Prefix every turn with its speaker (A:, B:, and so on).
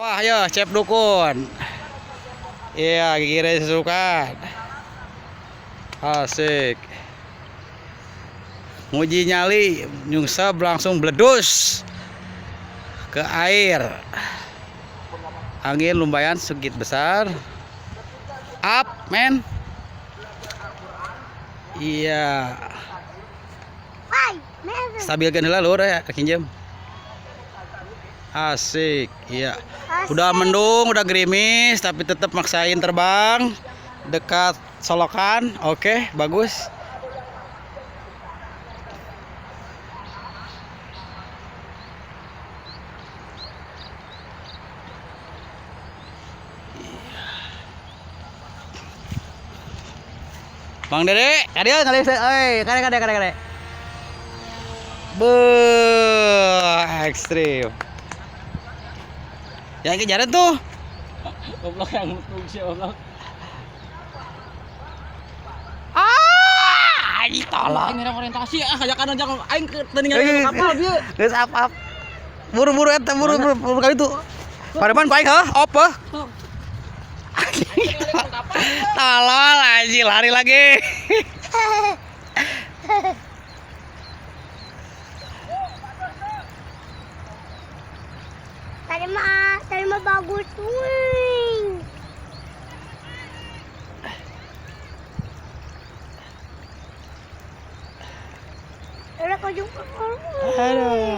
A: Wah, ya, Chef Dukun. Iya, kira susukan. Asik. Nguji nyali, nyungsep langsung bledus ke air. Angin lumayan sedikit besar. Up, men. Iya. Stabilkan heula lur ya, kinjem. Asik, iya. Udah mendung, udah gerimis, tapi tetap maksain terbang dekat solokan. Oke, bagus. Bang Dede, kadang kali kade. Ekstrim. Yang kejaran tuh.
B: Goblok yang nutung si goblok.
A: Ini tolong.
B: Aing ngerang orientasi kajakan aja aing ke teuningan kapal bieu.
A: Geus apa? Buru-buru eta buru kali itu. Pareman baik heuh, apa? Tolol anjing lari lagi.
C: Tadi mah bagus, wing. Udah kau jumpa.
A: Aduh.